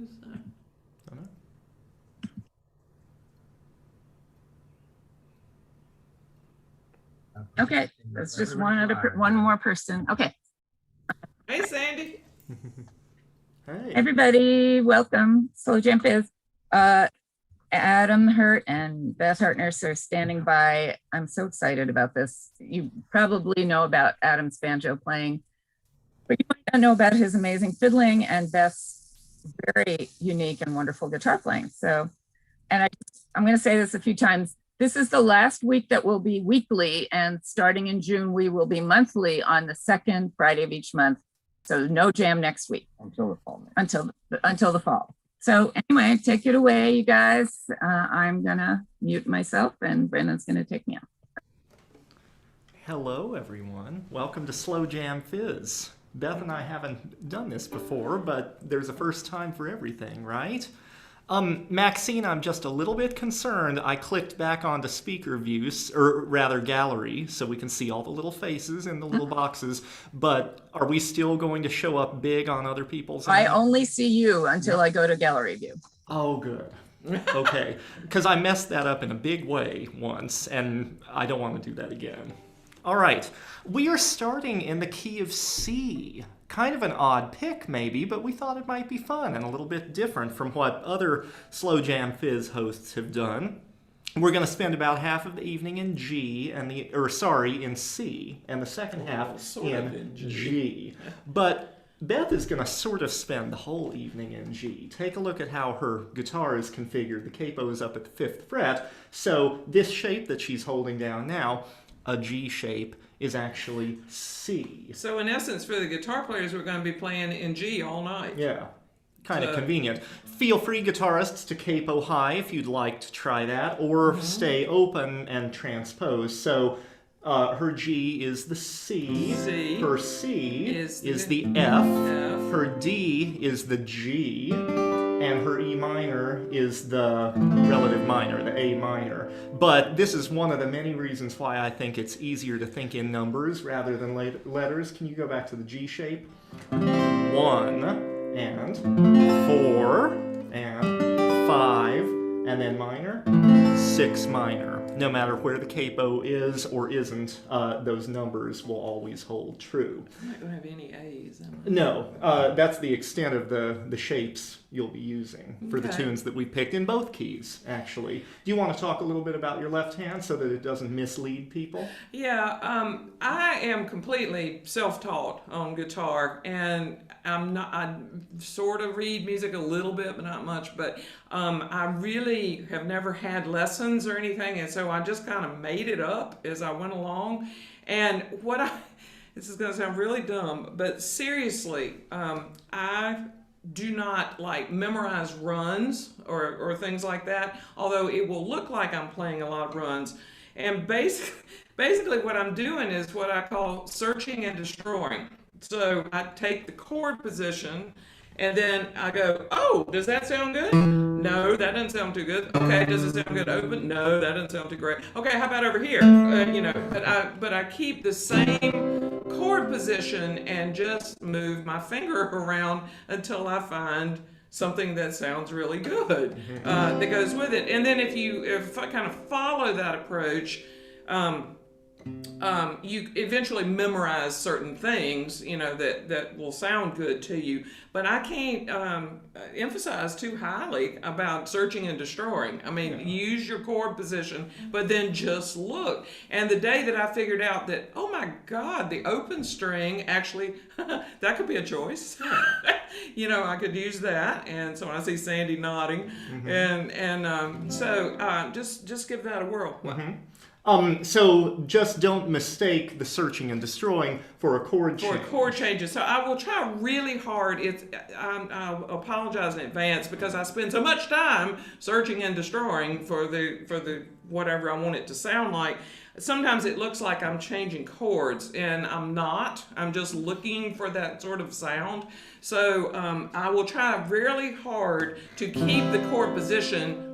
Who's that? I don't know. Okay, that's just one more person. Okay. Hey, Sandy. Hey. Everybody, welcome. Slow Jam Fizz. Adam Hurt and Beth Hartness are standing by. I'm so excited about this. You probably know about Adam's banjo playing, but you might not know about his amazing fiddling and Beth's very unique and wonderful guitar playing. So, and I'm going to say this a few times. This is the last week that will be weekly, and starting in June, we will be monthly on the second Friday of each month. So no jam next week until the fall. Until the fall. So anyway, take it away, you guys. I'm gonna mute myself, and Brandon's gonna take me out. Hello, everyone. Welcome to Slow Jam Fizz. Beth and I haven't done this before, but there's a first time for everything, right? Maxine, I'm just a little bit concerned. I clicked back onto speaker views, or rather gallery, so we can see all the little faces in the little boxes, but are we still going to show up big on other people's? I only see you until I go to gallery view. Oh, good. Okay, because I messed that up in a big way once, and I don't want to do that again. All right, we are starting in the key of C. Kind of an odd pick, maybe, but we thought it might be fun and a little bit different from what other Slow Jam Fizz hosts have done. We're going to spend about half of the evening in G, in C, and the second half in G. But Beth is going to sort of spend the whole evening in G. Take a look at how her guitar is configured. The capo is up at the 5th fret, so this shape that she's holding down now, a G shape, is actually C. So in essence, for the guitar players, we're going to be playing in G all night. Yeah, kind of convenient. Feel free, guitarists, to capo high if you'd like to try that, or stay open and transpose. So her G is the C, her C is the F, her D is the G, and her E minor is the relative minor, the A minor. But this is one of the many reasons why I think it's easier to think in numbers rather than letters. Can you go back to the G shape? 1 and 4 and 5, and then minor, 6 minor. No matter where the capo is or isn't, those numbers will always hold true. I'm not going to have any A's. No, that's the extent of the shapes you'll be using for the tunes that we picked in both keys, actually. Do you want to talk a little bit about your left hand so that it doesn't mislead people? Yeah, I am completely self-taught on guitar, and I sort of read music a little bit, but not much, but I really have never had lessons or anything, and so I just kind of made it up as I went along. And this is going to sound really dumb, but seriously, I do not like memorize runs or things like that, although it will look like I'm playing a lot of runs. And basically what I'm doing is what I call searching and destroying. So I take the chord position and then I go, oh, does that sound good? No, that doesn't sound too good. Okay, does it sound good open? No, that doesn't sound too great. Okay, how about over here? But I keep the same chord position and just move my finger around until I find something that sounds really good that goes with it. And then if I kind of follow that approach, you eventually memorize certain things, that will sound good to you. But I can't emphasize too highly about searching and destroying. I mean, use your chord position, but then just look. And the day that I figured out that, oh my God, the open string actually, that could be a choice. I could use that. And so I see Sandy nodding, so just give that a whirl. So just don't mistake the searching and destroying for a chord change. For chord changes. So I will try really hard. I apologize in advance because I spend so much time searching and destroying for the whatever I want it to sound like. Sometimes it looks like I'm changing chords, and I'm not. I'm just looking for that sort of sound. So I will try really hard to keep the chord position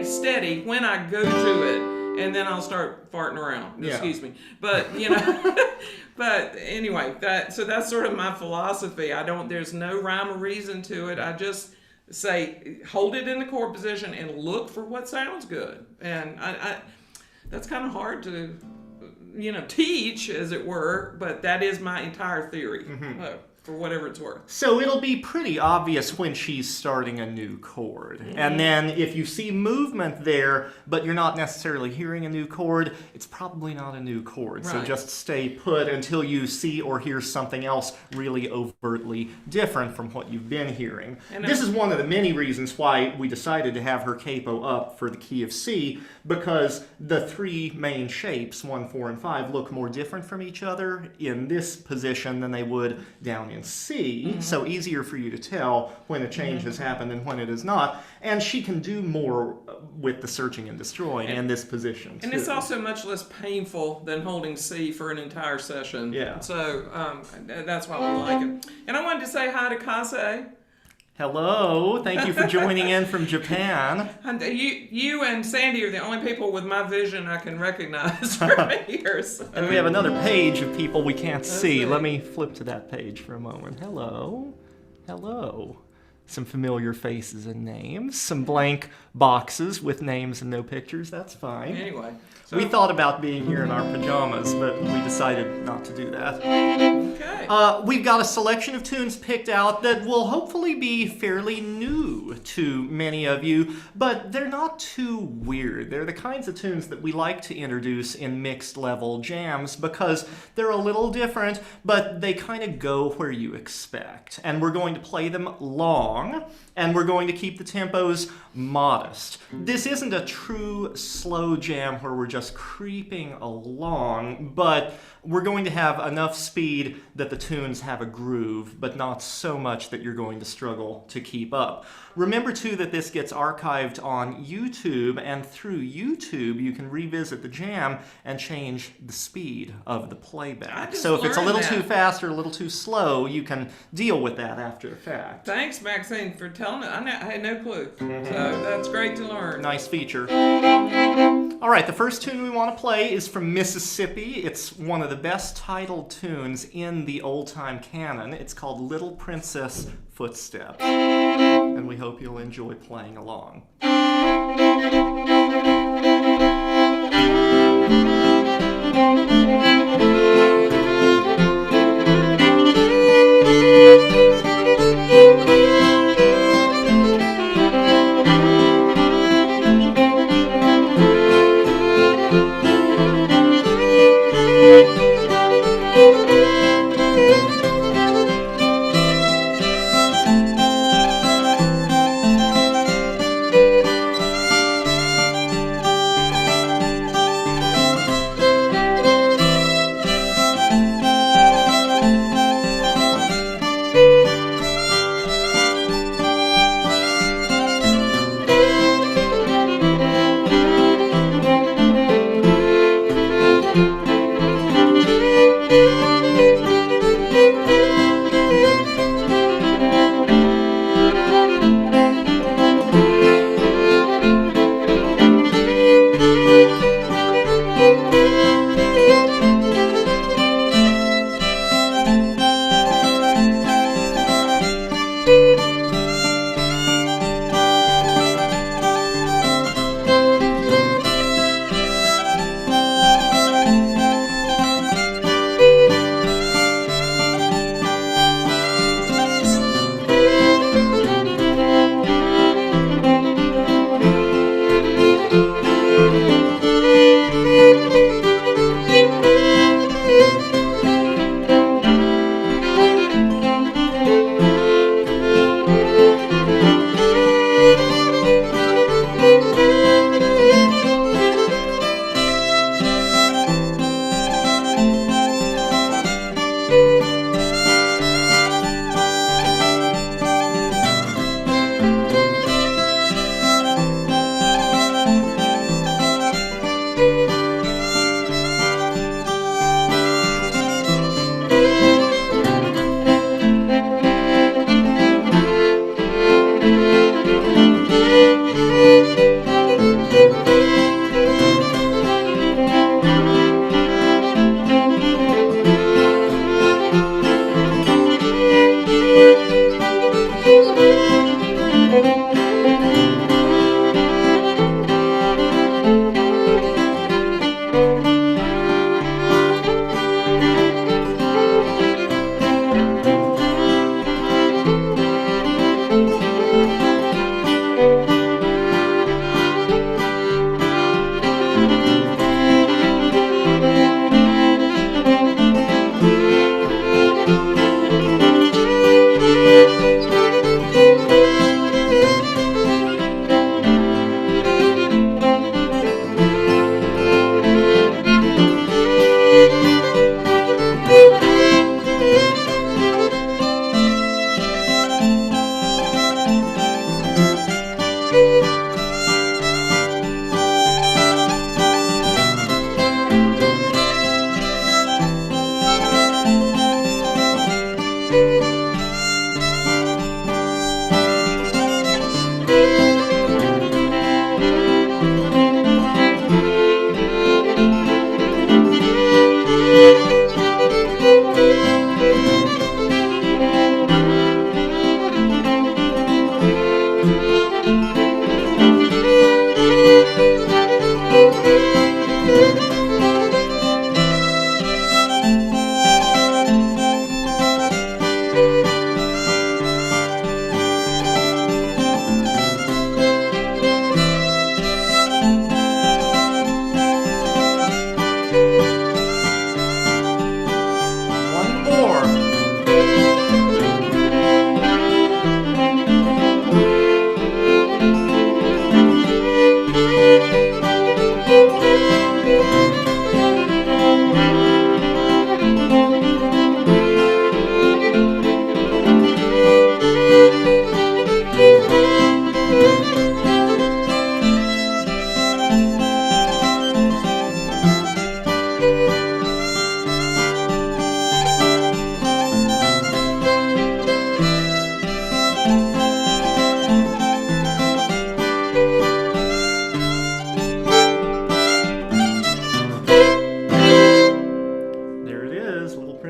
steady when I go to it. and then I'll start farting around. Yeah. Excuse me. But, but anyway, that's sort of my philosophy. There's no rhyme or reason to it. I just say, hold it in the chord position and look for what sounds good. And that's kind of hard to, teach, as it were, but that is my entire theory, for whatever it's worth. So it'll be pretty obvious when she's starting a new chord. And then if you see movement there, but you're not necessarily hearing a new chord, it's probably not a new chord. So Right. just stay put until you see or hear something else really overtly different from what you've been hearing. And This is one of the many reasons why we decided to have her capo up for the key of C, because the three main shapes, 1, 4, and 5, look more different from each other in this position than they would down in C, so easier for you to tell when a change has happened and when it is not. And she can do more with the searching and destroying in this position, And too. it's also much less painful than holding C for an entire session. Yeah. So that's why we like it. And I wanted to say hi to Kase. Hello, thank you for joining in from Japan. And you and Sandy are the only people with my vision I can recognize from here. So. And we have another page of people we can't see. see. Let me flip to that page for a moment. Hello. Hello. Some familiar faces and names. Some blank boxes with names and no pictures. That's fine. Anyway. We thought about being here in our pajamas, but we decided not to do that. Okay. We've got a selection of tunes picked out that will hopefully be fairly new to many of you, but they're not too weird. They're the kinds of tunes that we like to introduce in mixed level jams because they're a little different, but they kind of go where you expect. And we're going to play them long, and we're going to keep the tempos modest. This isn't a true slow jam where we're just creeping along, but we're going to have enough speed that the tunes have a groove, but not so much that you're going to struggle to keep up. Remember, too, that this gets archived on YouTube, and through YouTube, you can revisit the jam and change the speed of the playback. So if it's a little too fast or a little too slow, you can deal with that after the fact. Thanks, Maxine, for telling me. I had no clue. So that's great to learn. Nice feature. All right, the first tune we want to play is from Mississippi. It's one of the best titled tunes in the old-time canon. It's called Little Princess Footsteps, and we hope you'll enjoy playing along.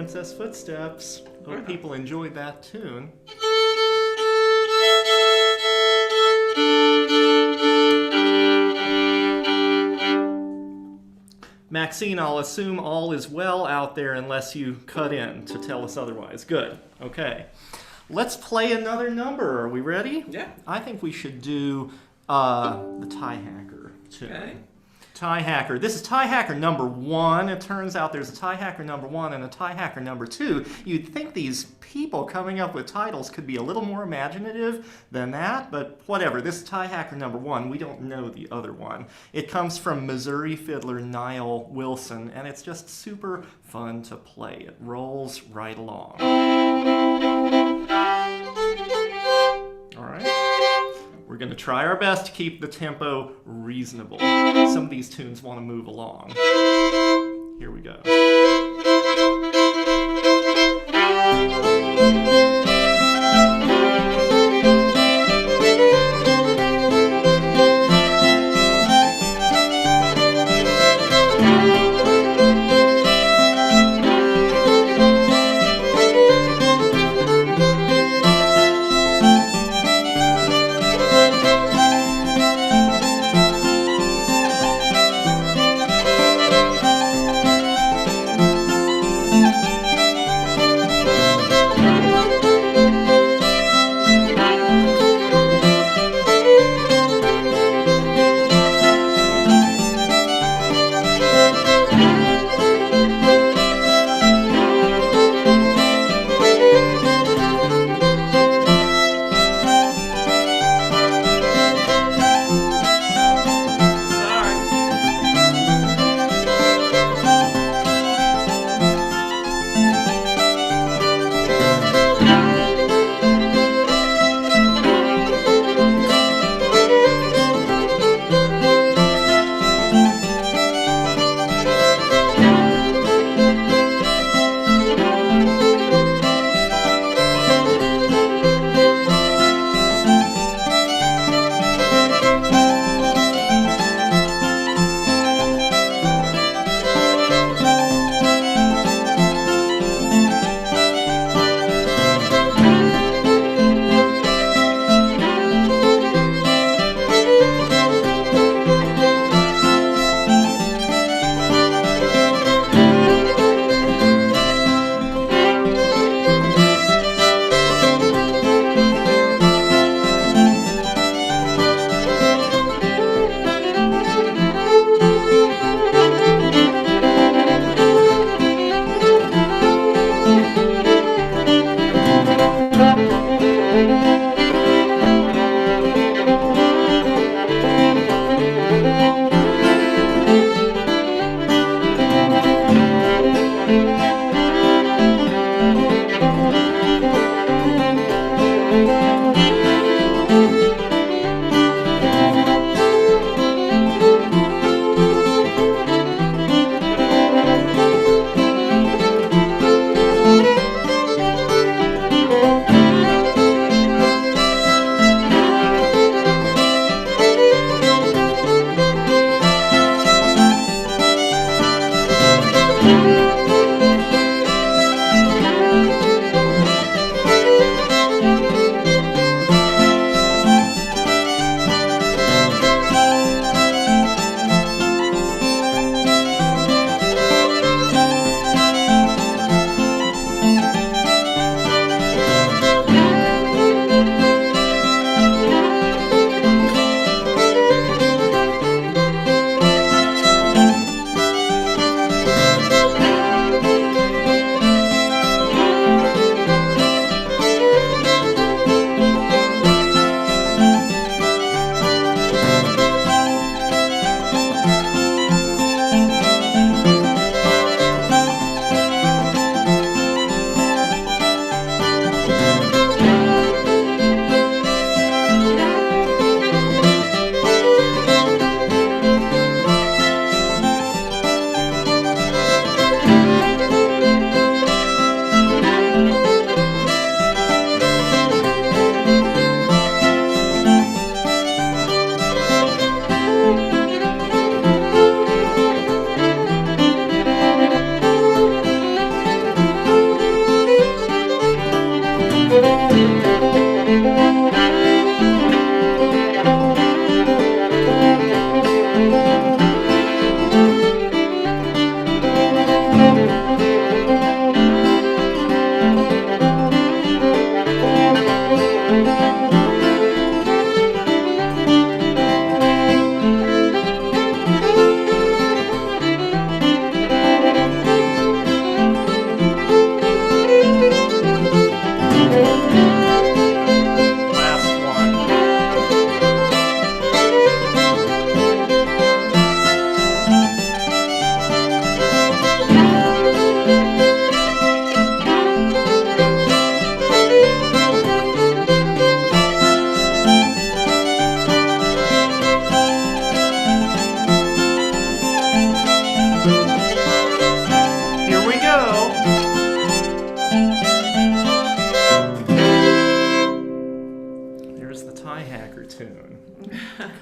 Princess Footsteps. Hope people enjoyed that tune. Maxine, I'll assume all is well out there unless you cut in to tell us otherwise. Good. Okay. Let's play another number. Are we ready? Yeah. I think we should do the Tie Hacker tune. Okay. Tie Hacker. This is Tie Hacker number 1. It turns out there's a Tie Hacker number 1 and a Tie Hacker number 2. You'd think these people coming up with titles could be a little more imaginative than that, but whatever. This is Tie Hacker number 1. We don't know the other one. It comes from Missouri fiddler Niall Wilson, and it's just super fun to play. It rolls right along. All right. We're going to try our best to keep the tempo reasonable. Some of these tunes want to move along. Here we go.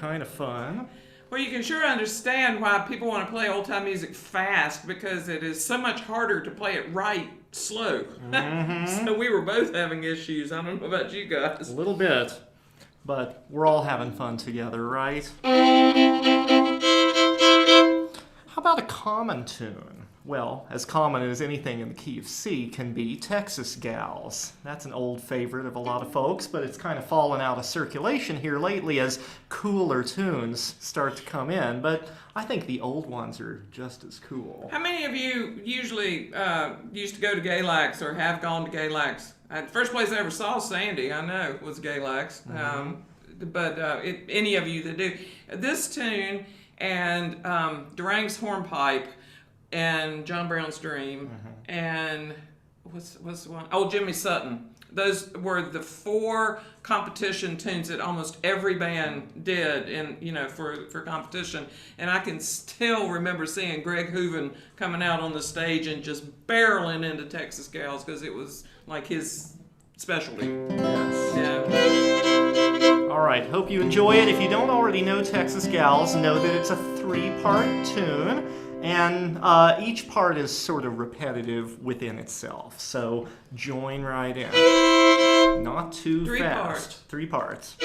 kind of fun. Well, you can sure understand why people want to play old-time music fast, because it is so much harder to play it right slow. So we were both having issues. I don't know about you guys. A little bit. But we're all having fun together, right? How about a common tune? Well, as common as anything in the key of C can be Texas Gals. That's an old favorite of a lot of folks, but it's kind of fallen out of circulation here lately as cooler tunes start to come in. But I think the old ones are just as cool. How many of you usually used to go to Galax or have gone to Galax? The first place I ever saw Sandy, I know, was Galax. But any of you that do. This tune and Durang's Hornpipe and John Brown's Dream and what's the one? Oh, Jimmy Sutton. Those were the 4 competition tunes that almost every band did for competition. And I can still remember seeing Greg Hooven coming out on the stage and just barreling into Texas Gals because it was like his specialty. Yes. Yeah. All right, hope you enjoy it. If you don't already know Texas Gals, know that it's a 3-part tune. And each part is sort of repetitive within itself. So join right in. Not too fast. 3 parts.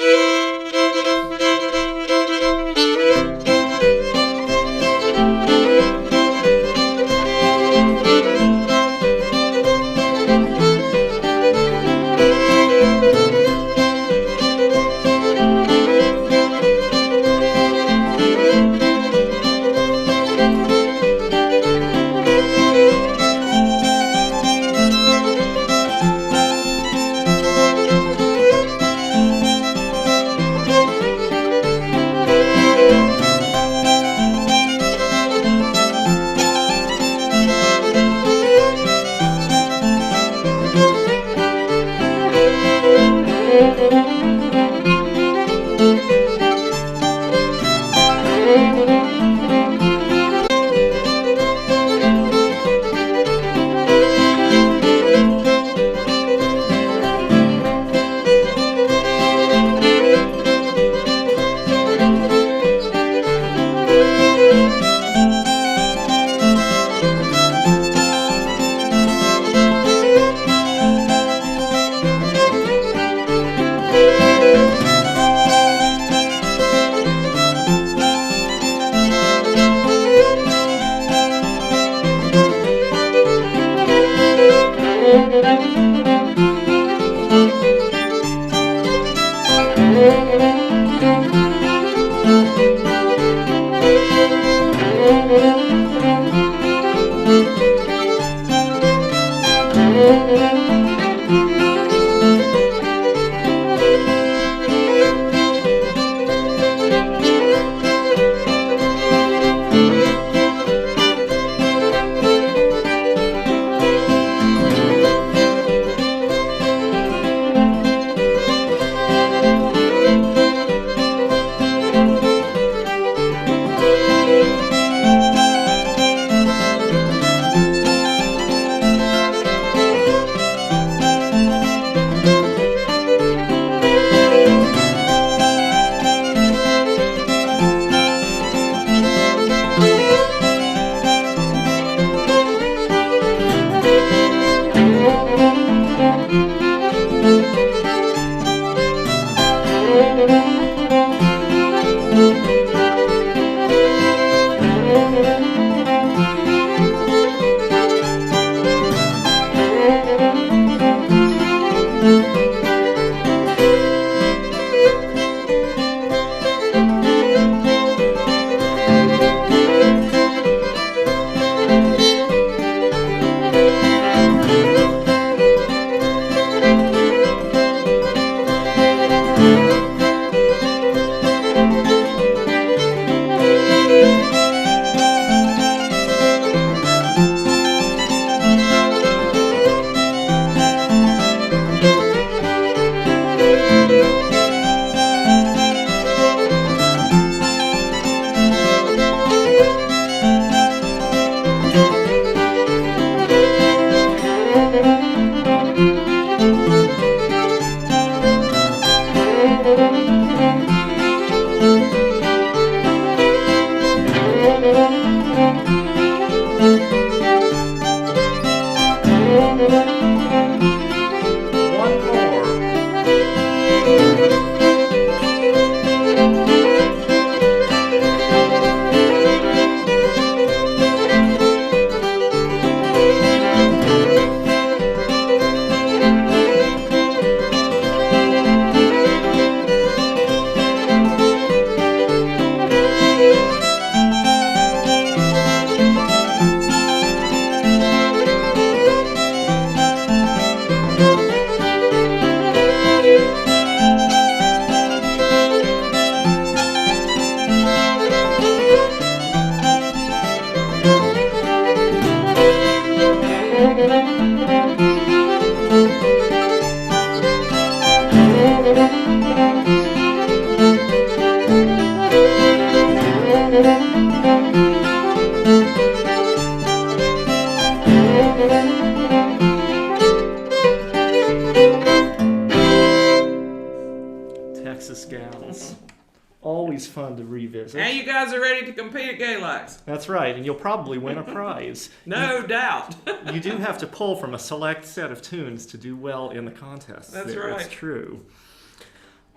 always fun to revisit. Now you guys are ready to compete at Galax. That's right, and you'll probably win a prize. No doubt. You do have to pull from a select set of tunes to do well in the contest. That's right. It's true.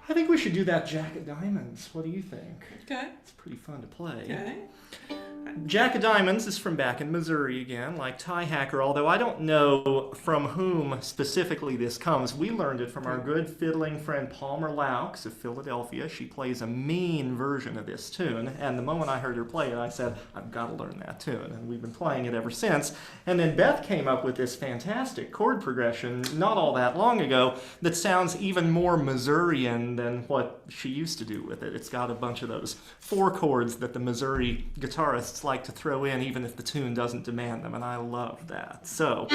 I think we should do that Jack of Diamonds. What do you think? Okay. It's pretty fun to play. Okay. Jack of Diamonds is from back in Missouri again, like Tie Hacker, although I don't know from whom specifically this comes. We learned it from our good fiddling friend Palmer Laux of Philadelphia. She plays a mean version of this tune, and the moment I heard her play it, I said, I've got to learn that tune, and we've been playing it ever since. And then Beth came up with this fantastic chord progression not all that long ago that sounds even more Missourian than what she used to do with it. It's got a bunch of those 4 chords that the Missouri guitarists like to throw in even if the tune doesn't demand them, and I love that. So,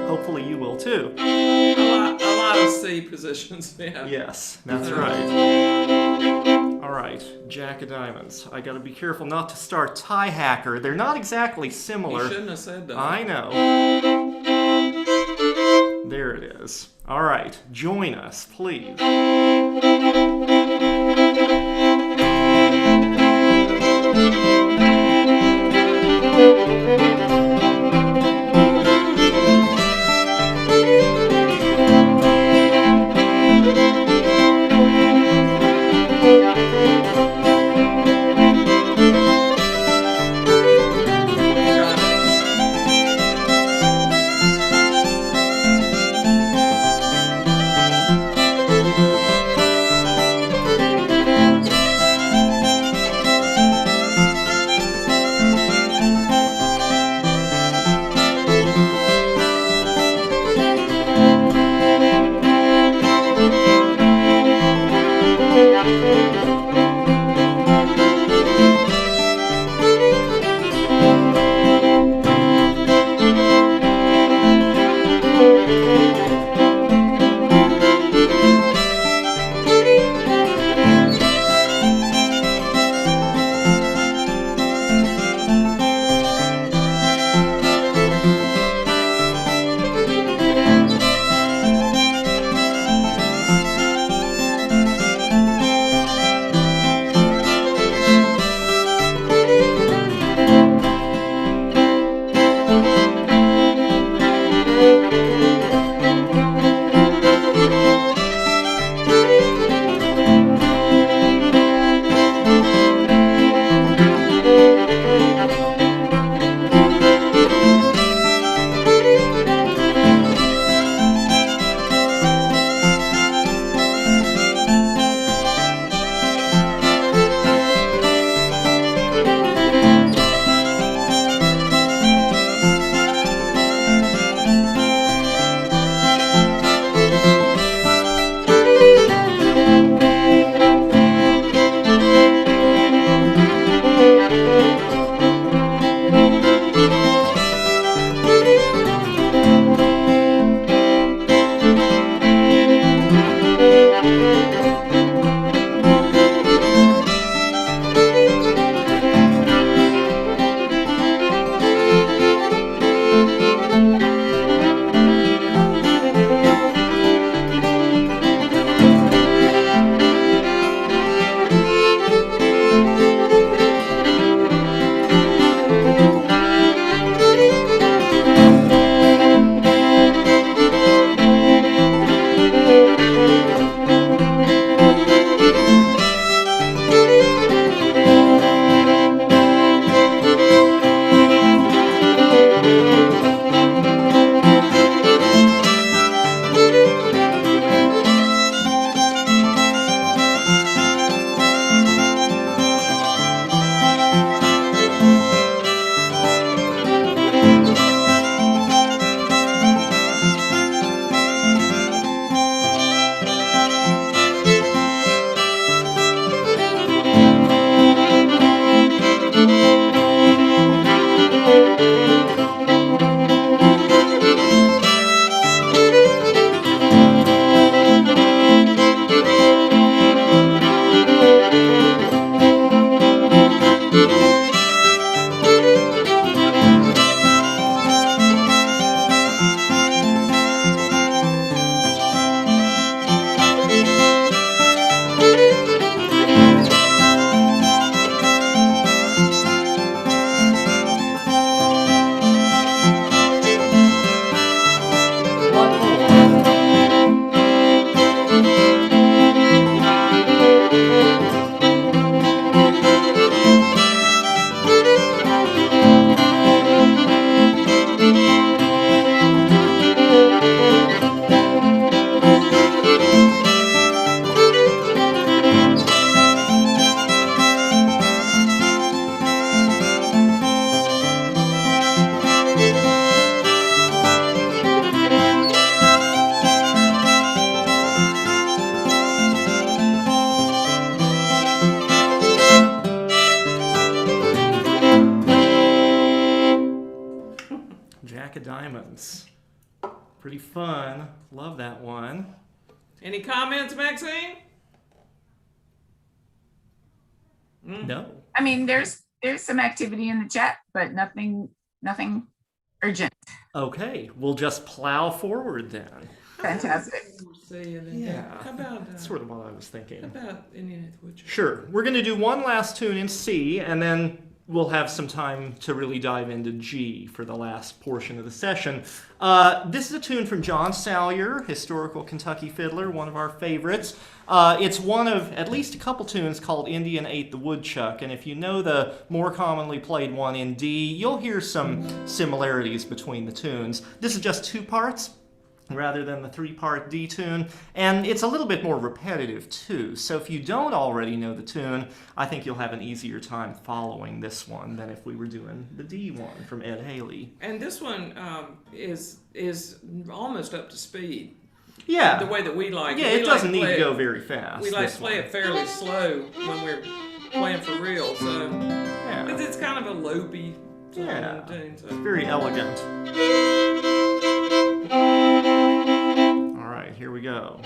hopefully you will too. A lot of C positions, yeah. Yes, that's right. All right, Jack of Diamonds. I gotta be careful not to start Tie Hacker. They're not exactly similar. You shouldn't have said that. I know. There it is. All right, join us, please. fun. Love that one. Any comments, Maxine? No. I mean, there's some activity in the chat, but nothing urgent. Okay, we'll just plow forward then. Fantastic. How about That's sort of what I was thinking. how about Indian Eighth Woodchuck? Sure. We're going to do one last tune in C, and then we'll have some time to really dive into G for the last portion of the session. This is a tune from John Salyer, historical Kentucky fiddler, one of our favorites. It's one of at least a couple tunes called Indian Ate the Woodchuck, and if you know the more commonly played one in D, you'll hear some similarities between the tunes. This is just 2 parts rather than the 3-part D tune, and it's a little bit more repetitive too. So if you don't already know the tune, I think you'll have an easier time following this one than if we were doing the D one from Ed Haley. And this one is almost up to speed. Yeah. The way that we like it. Yeah, We it like doesn't need play to it- go very fast. We like this to play one. it fairly slow when we're playing for real. So Yeah. it's kind of a loopy song Yeah. tune. So. Very elegant. All right, here we go.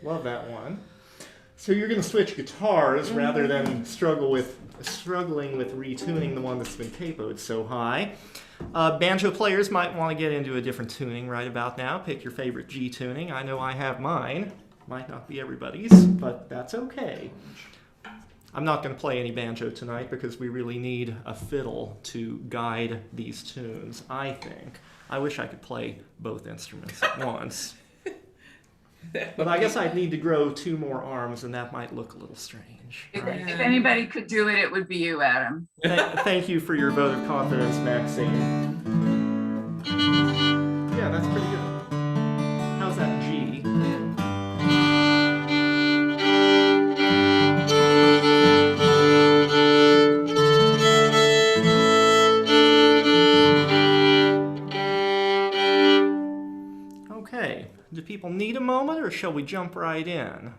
Love that one. So you're going to switch guitars rather than struggling with retuning the one that's been capoed so high. Banjo players might want to get into a different tuning right about now. Pick your favorite G tuning. I know I have mine. Might not be everybody's, but that's okay. I'm not going to play any banjo tonight because we really need a fiddle to guide these tunes, I think. I wish I could play both instruments at once. But I guess I'd need to grow 2 more arms, and that might look a little strange. If anybody could do it, it would be you, Adam. Thank you for your vote of confidence, Maxine. Yeah, that's pretty good. How's that G? Okay. Do people need a moment, or shall we jump right in?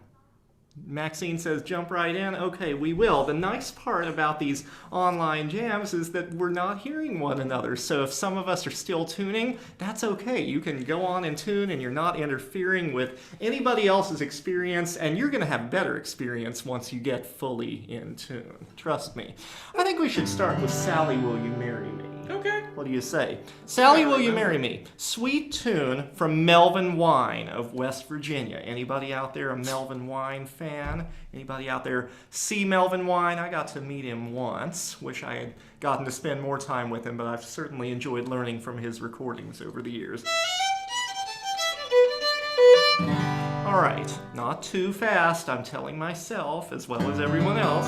Maxine says jump right in. Okay, we will. The nice part about these online jams is that we're not hearing one another. So if some of us are still tuning, that's okay. You can go on and tune and you're not interfering with anybody else's experience, and you're going to have better experience once you get fully in tune. Trust me. I think we should start with Sally, Will You Marry Me? Okay. What do you say? Sally, Will You Marry Me? Sweet tune from Melvin Wine of West Virginia. Anybody out there a Melvin Wine fan? Anybody out there see Melvin Wine? I got to meet him once. Wish I had gotten to spend more time with him, but I've certainly enjoyed learning from his recordings over the years. All right, not too fast, I'm telling myself as well as everyone else.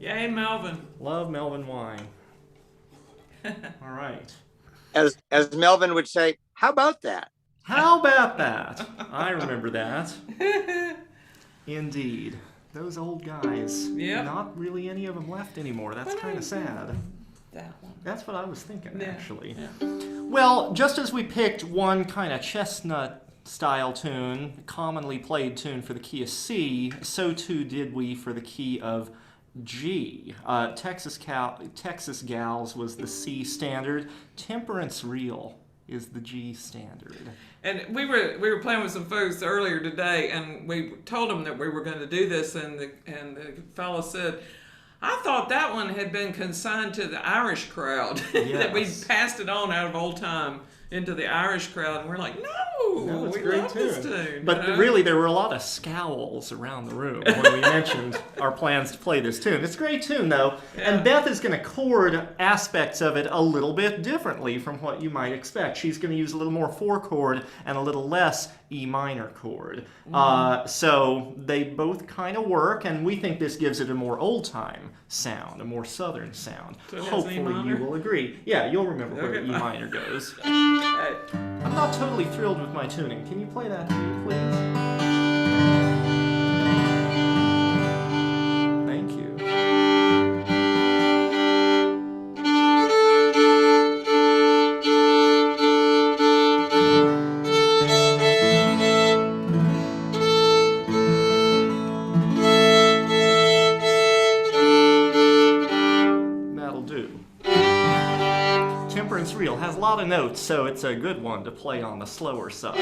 Yay, Melvin. Love Melvin wine. All right. As Melvin would say, how about that? How about that? I remember that. Indeed. Those old guys. Yep. Not really any of them left anymore. That's kind of sad. That one. That's what I was thinking, Yeah, actually. yeah. Well, just as we picked one kind of chestnut style tune, commonly played tune for the key of C, so too did we for the key of G. Texas Gals was the C standard. Temperance Reel is the G standard. And we were playing with some folks earlier today, and we told them that we were going to do this, and the fellow said, I thought that one had been consigned to the Irish crowd. That we Yes. passed it on out of old time into the Irish crowd, and we're like, no, it's a we great love this tune. But you know? really, there were a lot of scowls around the room when we mentioned our plans to play this tune. It's a great tune, though. Yeah. And Beth is going to chord aspects of it a little bit differently from what you might expect. She's going to use a little more 4-chord and a little less E minor chord. So they both kind of work, and we think this gives it a more old-time sound, a more southern sound. So it has E Hopefully you minor? will agree. Yeah, you'll remember where Okay, the E fine. minor goes. Hey. I'm not totally thrilled with my tuning. Can you play that for me, please? Thank you. That'll do. Temperance Reel has a lot of notes, so it's a good one to play on the slower side.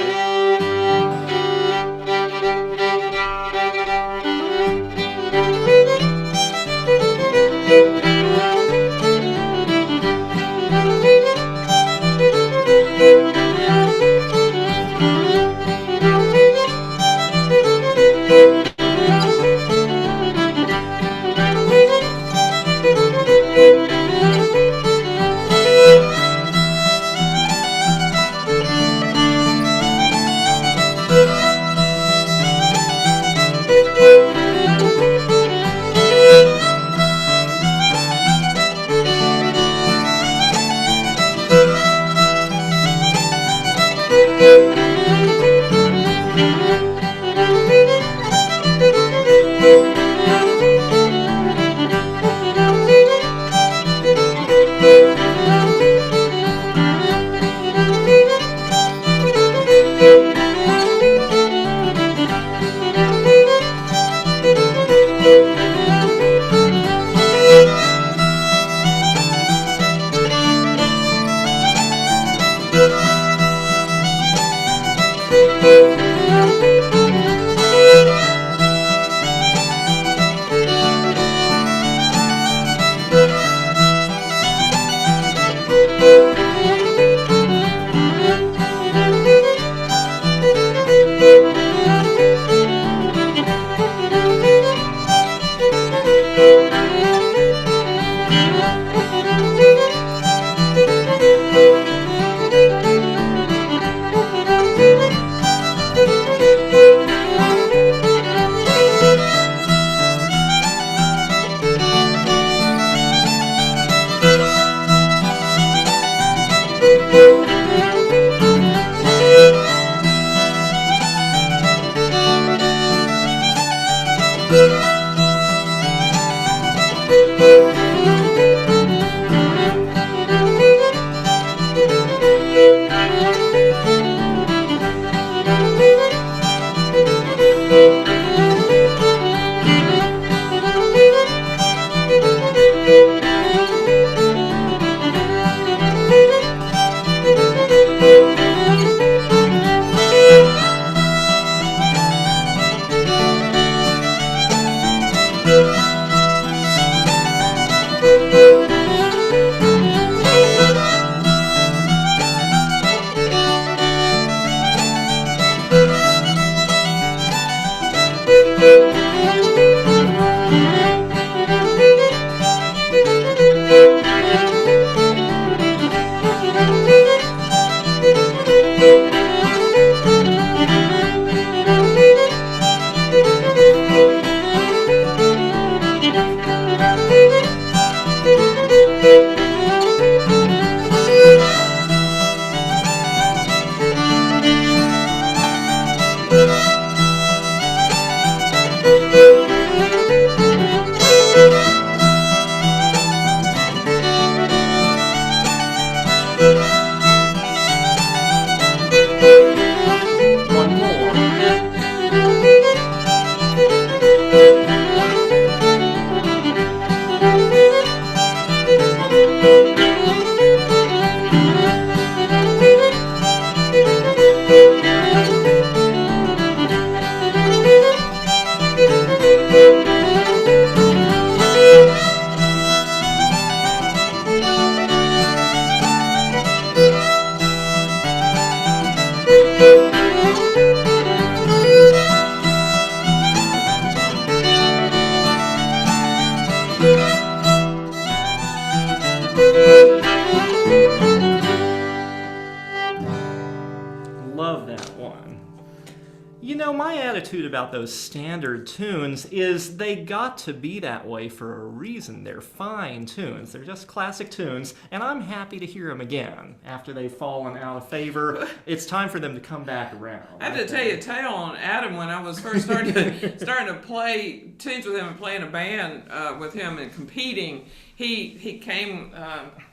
my attitude about those standard tunes is they got to be that way for a reason. They're fine tunes. They're just classic tunes, and I'm happy to hear them again after they've fallen out of favor. It's time for them to come back around. I have to tell you a tale on Adam when I was first starting to play tunes with him and play in a band with him and competing. He came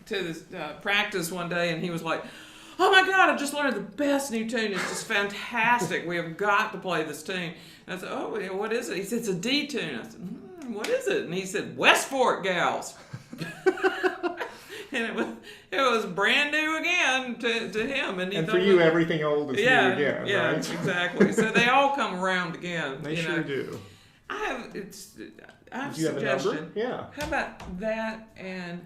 to this practice one day and he was like, "Oh my God, I just learned the best new tune. It's just fantastic. We have got to play this tune." And I said, "Oh, yeah, what is it?" He said, "It's a D tune." I said, "What is it?" And he said, "West Fork Gals." And it was brand new again to him. And for you, everything old is new again, yeah, right? Exactly. So they all come around again. They sure do. I have a Do you have a number? suggestion. Yeah. How about that and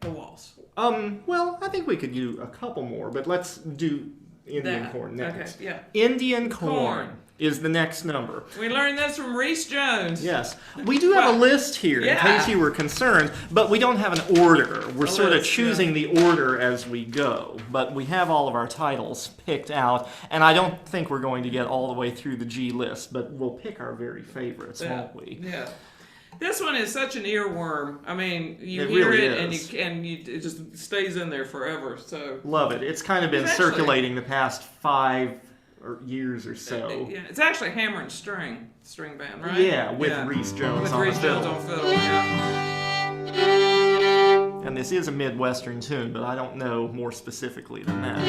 the waltz? Well, I think we could do a couple more, but let's do Indian Corn next. Okay, yeah. Indian Corn is the next number. We learned this from Reese Jones. Yes. We do have a list here in case you were concerned, but we don't have an order. We're sort of choosing the order as we go, but we have all of our titles picked out, and I don't think we're going to get all the way through the G list, but we'll pick our very favorites, won't we? Yeah. This one is such an earworm. I mean, you It hear really it is. and it just stays in there forever. So Love it. It's kind of been circulating the past 5 years or so. Yeah, it's actually Hammer and String band, right? Yeah, with Reese Jones with on Reese fiddle. Jones on fiddle. Yeah. And this is a Midwestern tune, but I don't know more specifically than that.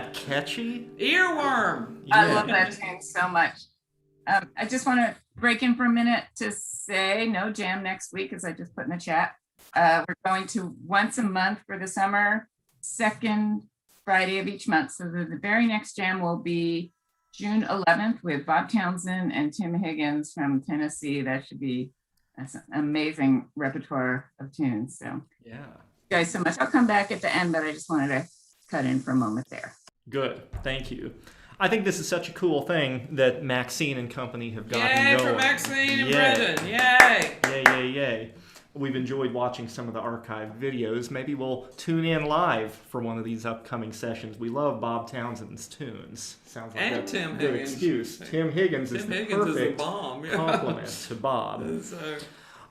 that catchy? Earworm. I love that tune so much. I just want to break in for a minute to say no jam next week, as I just put in the chat. We're going to once a month for the summer, second Friday of each month. So the very next jam will be June 11th with Bob Townsend and Tim Higgins from Tennessee. That's an amazing repertoire of tunes. So Yeah. guys so much. I'll come back at the end, but I just wanted to cut in for a moment there. Good. Thank you. I think this is such a cool thing that Maxine and company have gotten Yay going. for Maxine and Yay. Brendan. Yay. Yay, yay, yay. We've enjoyed watching some of the archived videos. Maybe we'll tune in live for one of these upcoming sessions. We love Bob Townsend's tunes. Sounds like And a Tim good Higgins. excuse. Tim Higgins is Tim the Higgins is the perfect bomb. Yeah. compliment to Bob. So,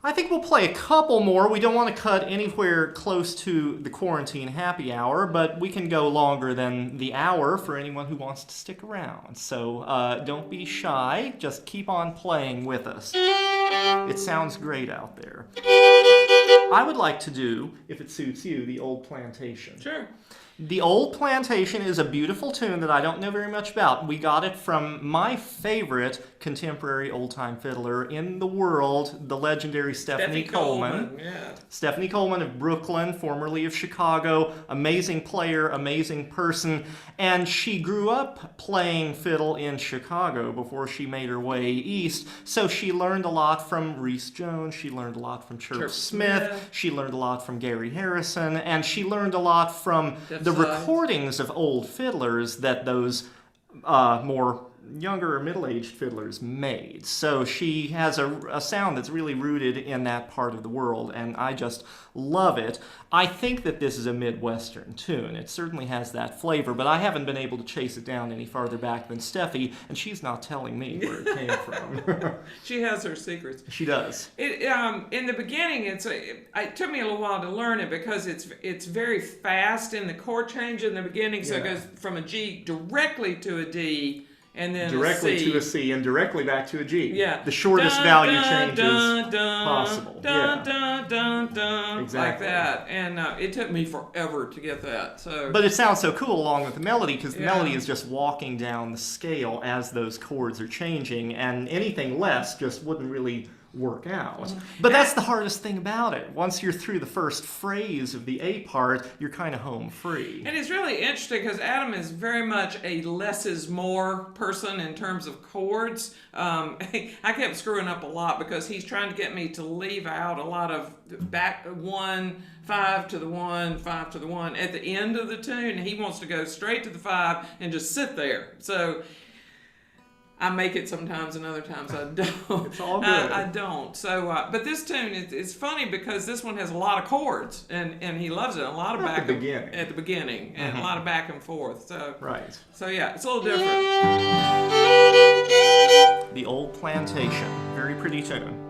I think we'll play a couple more. We don't want to cut anywhere close to the quarantine happy hour, but we can go longer than the hour for anyone who wants to stick around. So don't be shy. Just keep on playing with us. It sounds great out there. I would like to do, if it suits you, the Old Plantation. sure. The Old Plantation is a beautiful tune that I don't know very much about. We got it from my favorite contemporary old-time fiddler in the world, the legendary Stephanie Coleman. Yeah. Stephanie Coleman of Brooklyn, formerly of Chicago, amazing player, amazing person, and she grew up playing fiddle in Chicago before she made her way east, so she learned a lot from Rhys Jones, she learned a lot from Chirp Smith, she learned a lot from Gary Harrison, and she learned a lot from the recordings of old fiddlers that those more younger or middle-aged fiddlers made. So she has a sound that's really rooted in that part of the world, and I just love it. I think that this is a Midwestern tune. It certainly has that flavor, but I haven't been able to chase it down any farther back than Steffi, and she's not telling me where it came from. She has her secrets. She does. In the beginning, it took me a little while to learn it because it's very fast in the chord change in the beginning, so it goes from a G directly to a D, and then directly a C. to a C and directly back to a G. Yeah. The shortest Dun, value dun, change dun, is dun, possible. Dun, Yeah. dun, dun, dun, Exactly. like that. And it took me forever to get that. So, But it sounds so cool along with the melody because the Yeah. melody is just walking down the scale as those chords are changing, and anything less just wouldn't really work out. But that's the hardest thing about it. Once you're through the first phrase of the A part, you're kind of home free. and it's really interesting because Adam is very much a less is more person in terms of chords. I kept screwing up a lot because he's trying to get me to leave out a lot of back 1, 5 to the 1, 5 to the 1 at the end of the tune. He wants to go straight to the 5 and just sit there. So I make it sometimes, and other times I don't. It's all good. I don't. So, but this tune it's funny because this one has a lot of chords, and he loves it. A lot of At back the beginning. at the beginning, and a lot of back and forth. So, Right. so yeah, it's a little different. The Old Plantation. Very pretty tune.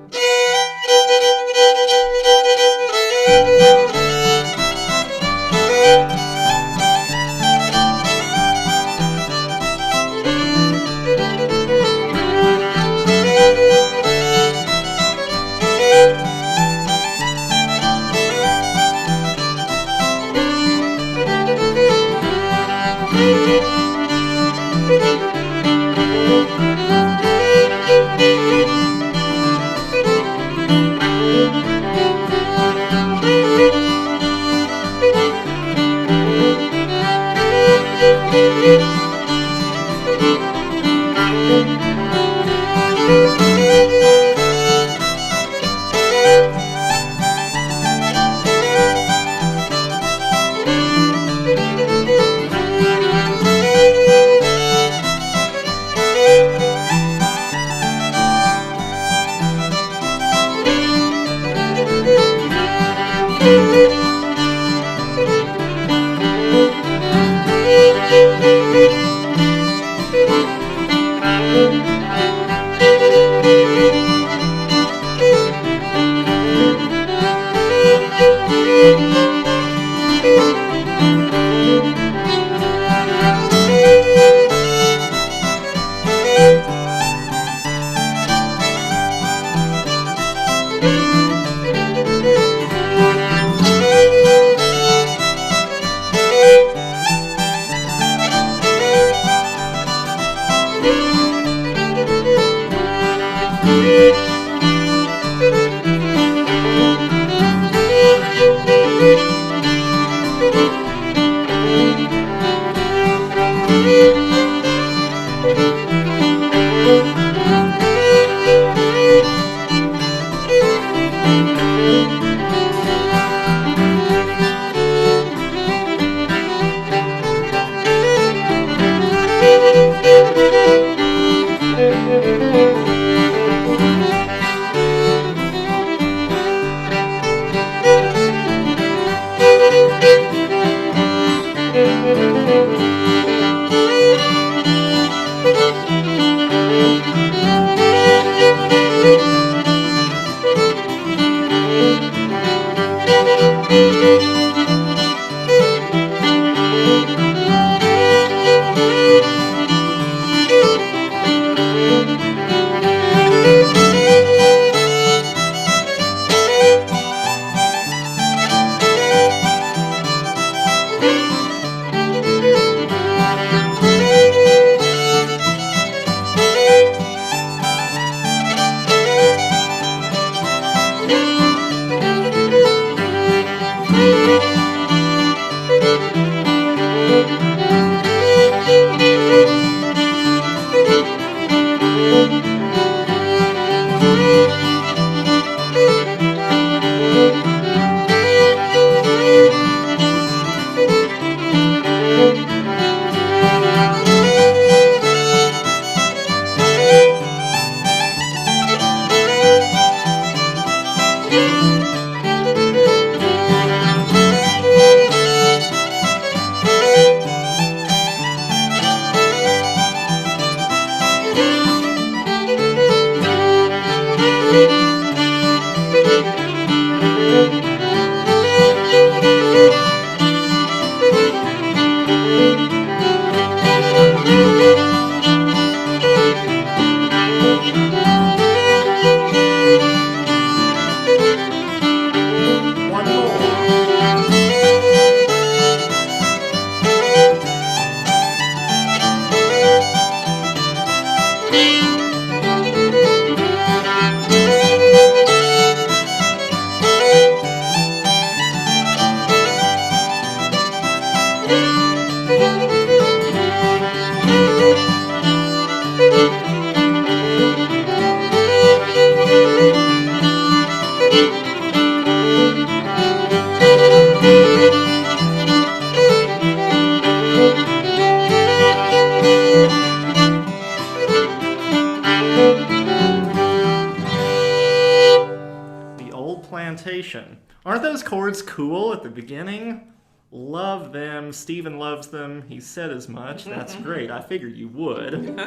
Plantation. Aren't those chords cool at the beginning? Love them. Steven loves them. He said as much. That's great. I figured you would.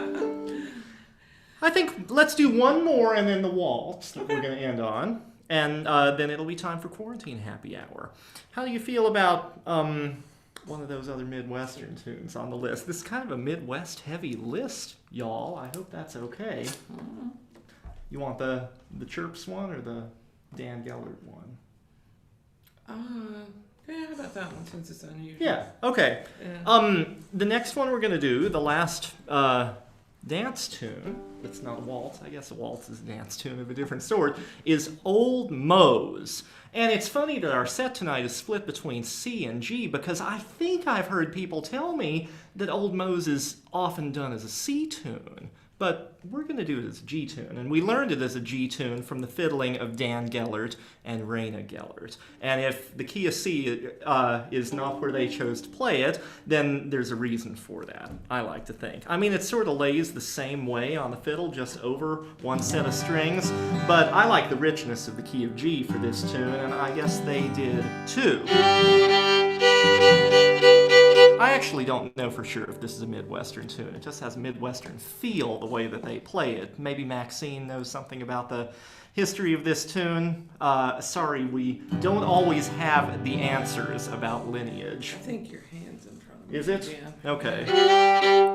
I think let's do one more and then the waltz that we're going to end on. And then it'll be time for Quarantine Happy Hour. How do you feel about one of those other Midwestern tunes on the list? This is kind of a Midwest-heavy list, y'all. I hope that's okay. You want the Chirps one or the Dan Gellert one? Yeah, how about that one since it's unusual? Yeah, okay. Yeah. The next one we're going to do, the last dance tune, it's not a waltz, I guess a waltz is a dance tune of a different sort, is Old Mose. And it's funny that our set tonight is split between C and G because I think I've heard people tell me that Old Mose is often done as a C tune. But we're going to do it as a G tune, and we learned it as a G tune from the fiddling of Dan Gellert and Raina Gellert. And if the key of C is not where they chose to play it, then there's a reason for that, I like to think. I mean, it sort of lays the same way on the fiddle, just over one set of strings, but I like the richness of the key of G for this tune, and I guess they did too. I actually don't know for sure if this is a Midwestern tune. It just has a Midwestern feel the way that they play it. Maybe Maxine knows something about the history of this tune. Sorry, we don't always have the answers about lineage. I think your hand's in front of me. Is it? Yeah. Okay.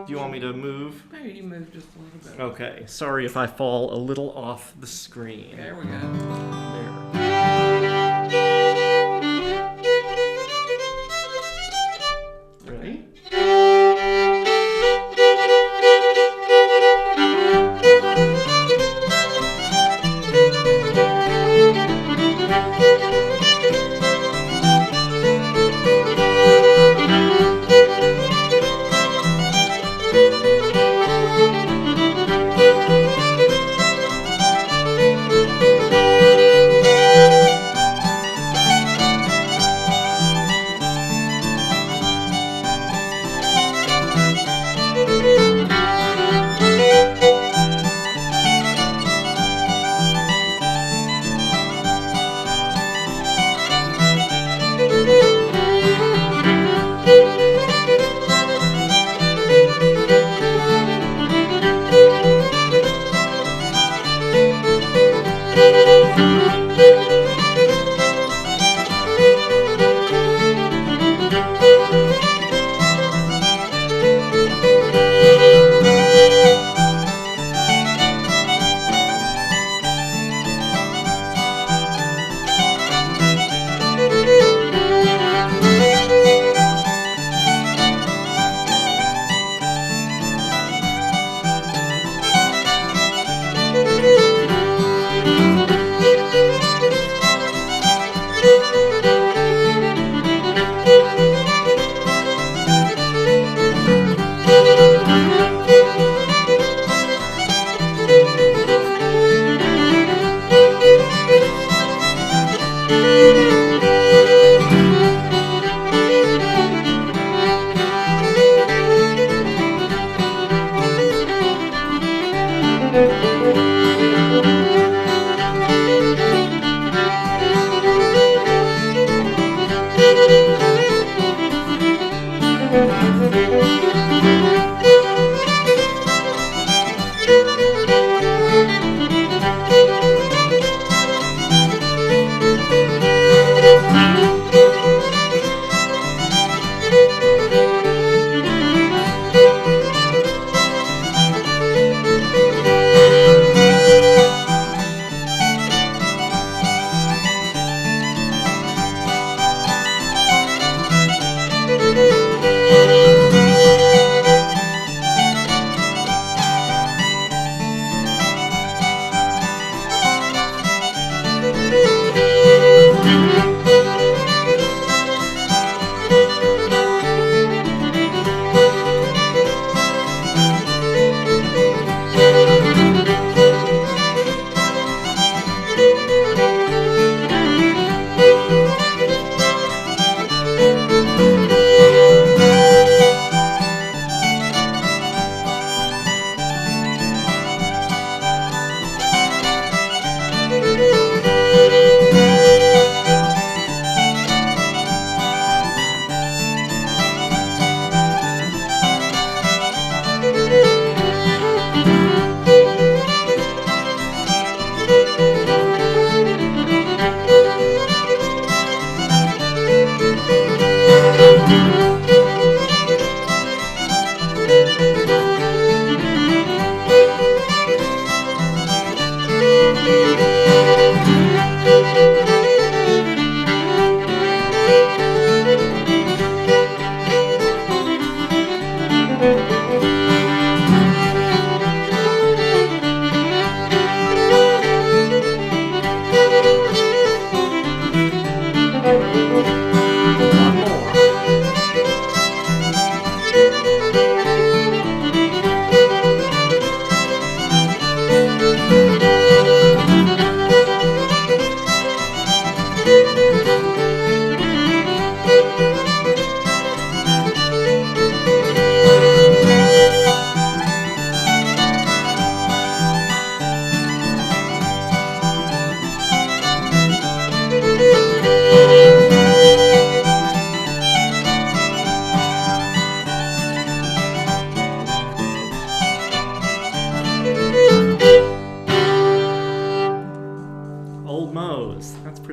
Do you want me to move? Maybe you move just a little bit. Okay. Sorry if I fall a little off the screen. There we go. There. Ready?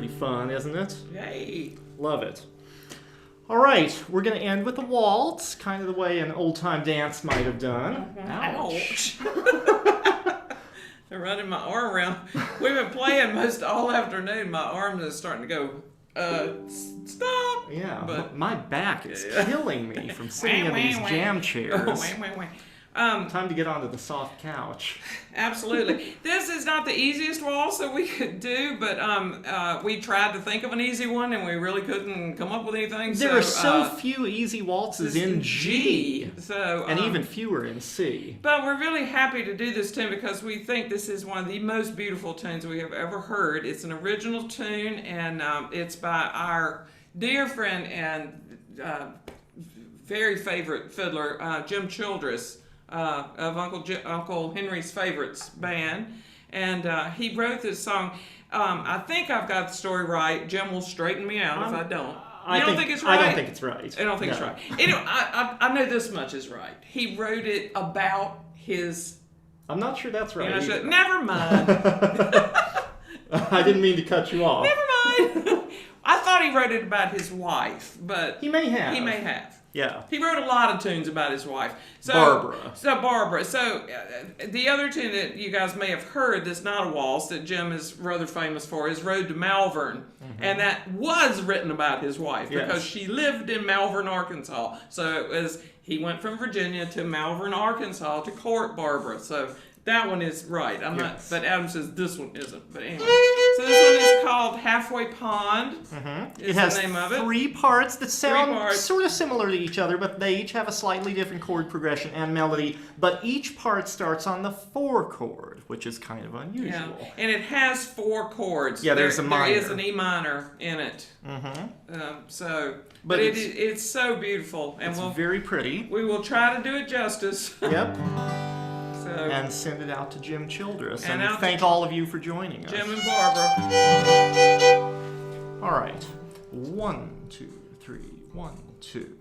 fun, isn't it? Yay. Love it. All right, we're going to end with a waltz, kind of the way an old-time dance might have done. Ouch. They're running my arm around. We've been playing most all afternoon. My arm is starting to go, stop. Yeah, But my back is killing me from sitting in these jam chairs. Time to get onto the soft couch. Absolutely. This is not the easiest waltz that we could do, but we tried to think of an easy one, and we really couldn't come up with anything. There are so few easy waltzes in G, so and even fewer in C. But we're really happy to do this tune because we think this is one of the most beautiful tunes we have ever heard. It's an original tune, and it's by our dear friend and very favorite fiddler, Jim Childress, of Uncle Henry's Favorites band. And he wrote this song. I think I've got the story right. Jim will straighten me out if I don't. You don't think it's right? I don't think it's right. I don't think it's right. Anyway, I know this much is right. He wrote it about his... I'm not sure that's right. Never mind. I didn't mean to cut you off. Never mind. I thought he wrote it about his wife, but... He may have. He may have. Yeah. He wrote a lot of tunes about his wife. Barbara. So the other tune that you guys may have heard that's not a waltz that Jim is rather famous for is Road to Malvern. Mm-hmm. And that was written about his wife because she lived in Malvern, Arkansas. So it was, he went from Virginia to Malvern, Arkansas to court Barbara. So that one is right. I'm not, but Adam says this one isn't. But anyway, so this one is called Halfway Pond. Mm-hmm. Is it has the name of it. 3 parts that sound sort of similar to each other, but they each have a slightly different chord progression and melody. But each part starts on the 4 chord, which is kind of unusual. Yeah, and it has 4 chords. Yeah, there's a minor. There is an E minor in it. Mm-hmm. But it's so beautiful, and it's very pretty. We will try to do it justice. Yep. And send it out to Jim Childress. And thank all of you for joining us. Jim and Barbara. All right. 1, 2, 3, 1, 2.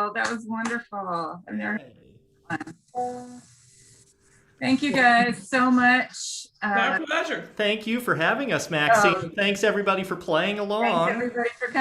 Oh, that was wonderful. I've never Thank you guys so much. My pleasure. Thank you for having us, Maxine. Oh. Thanks everybody for playing along. Thanks everybody for coming.